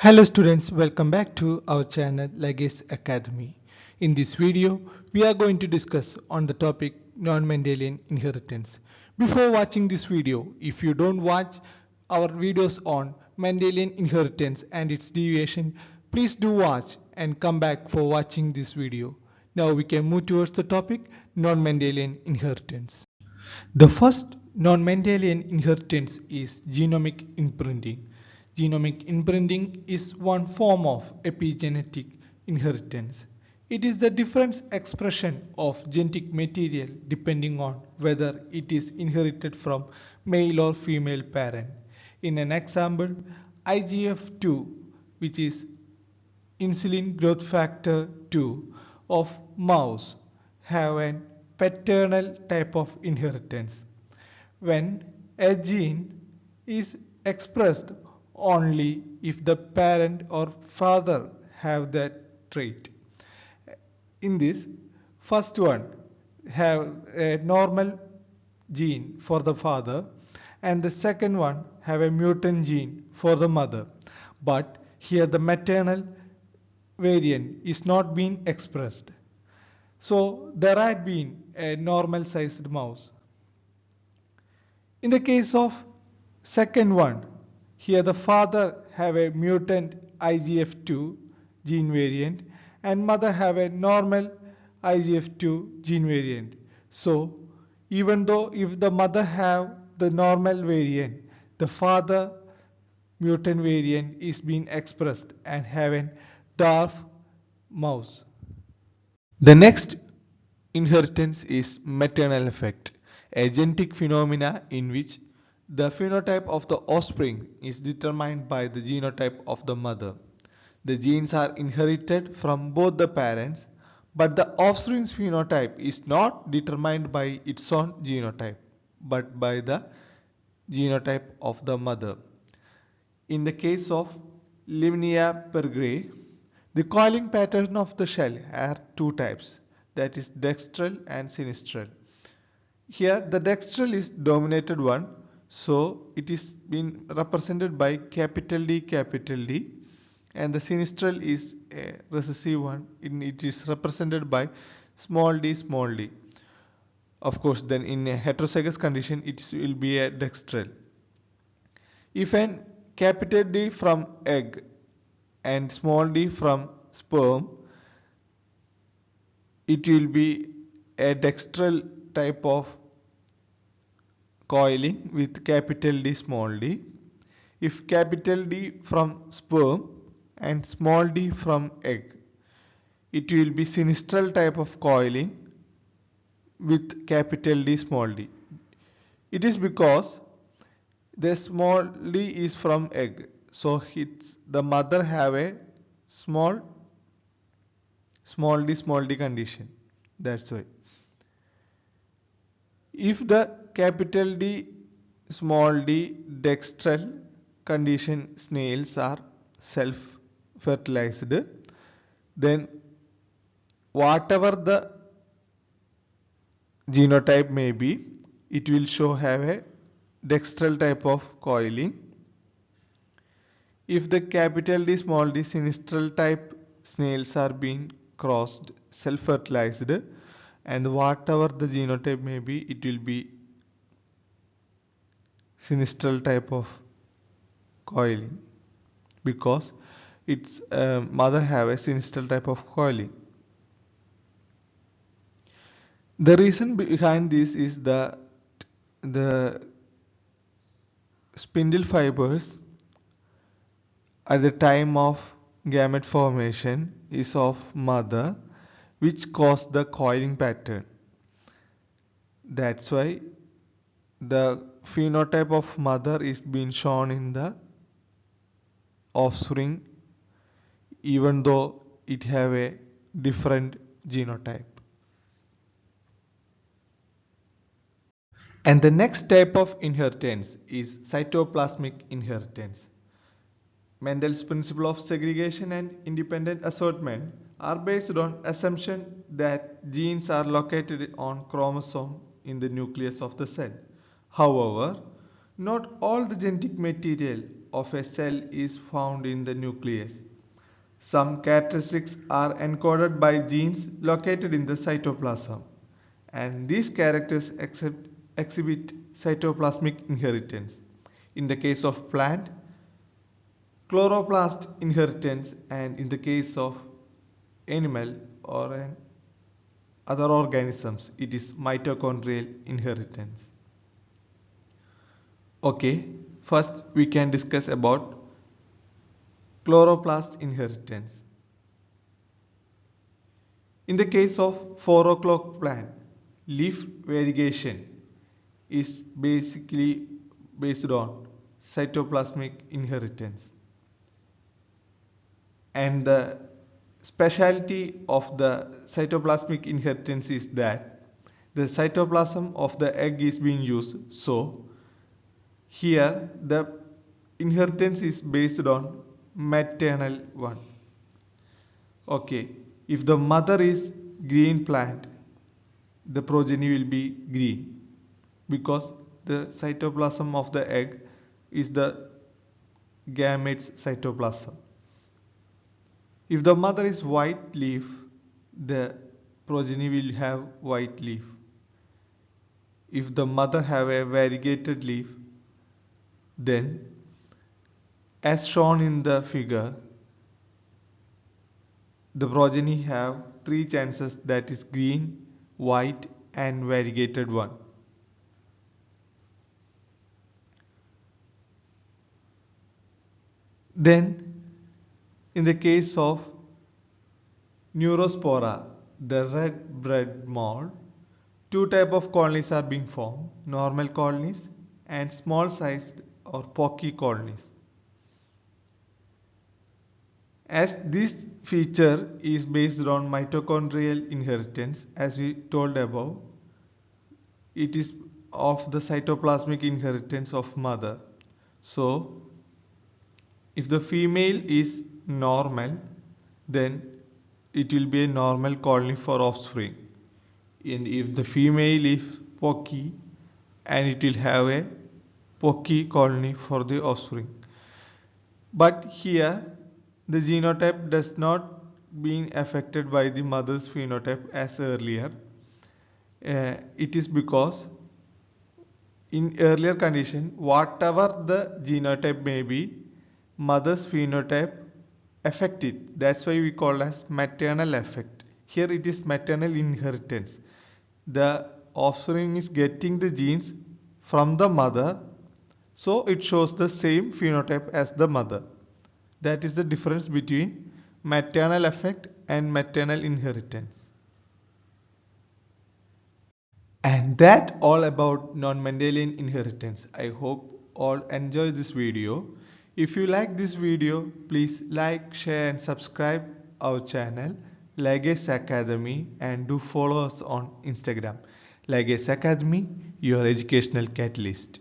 Hello students, welcome back to our channel Legacy Academy. In this video, we are going to discuss on the topic non-Mendelian inheritance. Before watching this video, if you don't watch our videos on Mendelian inheritance and its deviation, please do watch and come back for watching this video. Now we can move towards the topic non-Mendelian inheritance. The first non-Mendelian inheritance is genomic imprinting. Genomic imprinting is one form of epigenetic inheritance. It is the different expression of genetic material depending on whether it is inherited from male or female parent. In an example, IGF-2, which is insulin growth factor 2 of mouse, have an paternal type of inheritance. When a gene is expressed only if the parent or father have that trait. In this, first one have a normal gene for the father and the second one have a mutant gene for the mother. But here the maternal variant is not being expressed. So there had been a normal sized mouse. In the case of second one, here the father have a mutant IGF-2 gene variant and mother have a normal IGF-2 gene variant. So even though if the mother have the normal variant, the father mutant variant is being expressed and have a dwarf mouse. The next inheritance is maternal effect, a genetic phenomena in which the phenotype of the offspring is determined by the genotype of the mother. The genes are inherited from both the parents, but the offspring's phenotype is not determined by its own genotype, but by the genotype of the mother. In the case of Limnia peregrine, the coiling pattern of the shell are two types, that is dextral and sinistral. Here the dextral is dominated one, so it is been represented by capital D, and the sinistral is a recessive one, it is represented by small d. Of course, then in a heterozygous condition it will be a dextral. If an capital D from egg and small d from sperm, it will be a dextral type of coiling with capital D small d. If capital D from sperm and small d from egg, it will be sinistral type of coiling with capital D small d. It is because the small d is from egg, so the mother have a small d condition. That's why. If the capital D small d dextral condition snails are self-fertilized, then whatever the genotype may be, it will have a dextral type of coiling. If the capital D small d sinistral type snails are being crossed, self-fertilized, and whatever the genotype may be, it will be sinistral type of coiling because its mother have a sinistral type of coiling. The reason behind this is the spindle fibers at the time of gamete formation is of mother, which cause the coiling pattern. That's why the phenotype of mother is being shown in the offspring even though it have a different genotype. And the next type of inheritance is cytoplasmic inheritance. Mendel's principle of segregation and independent assortment are based on assumption that genes are located on chromosome in the nucleus of the cell. However, not all the genetic material of a cell is found in the nucleus. Some characteristics are encoded by genes located in the cytoplasm, and these characters exhibit cytoplasmic inheritance. In the case of plant, chloroplast inheritance, and in the case of animal or other organisms, it is mitochondrial inheritance. Okay, first we can discuss about chloroplast inheritance. In the case of 4 o'clock plant, leaf variegation is basically based on cytoplasmic inheritance. And the specialty of the cytoplasmic inheritance is that the cytoplasm of the egg is being used. So here the inheritance is based on maternal one. Okay, if the mother is green plant, the progeny will be green because the cytoplasm of the egg is the gametes cytoplasm. If the mother is white leaf, the progeny will have white leaf. If the mother have a variegated leaf, then as shown in the figure, the progeny have 3 chances, that is green, white and variegated one. Then in the case of neurospora, the red blood mold, 2 types of colonies are being formed, normal colonies and small sized or pocky colonies. As this feature is based on mitochondrial inheritance, as we told above, it is of the cytoplasmic inheritance of mother. So if the female is normal, then it will be a normal colony for offspring. And if the female is pocky, and it will have a pocky colony for the offspring. But here the genotype does not being affected by the mother's phenotype as earlier. It is because in earlier condition, whatever the genotype may be, mother's phenotype affect it. That's why we call as maternal effect. Here it is maternal inheritance. The offspring is getting the genes from the mother, so it shows the same phenotype as the mother. That is the difference between maternal effect and maternal inheritance. And that all about non-Mendelian inheritance. I hope all enjoy this video. If you like this video, please like, share and subscribe our channel Legacy Academy, and do follow us on Instagram. Legacy Academy, your educational catalyst.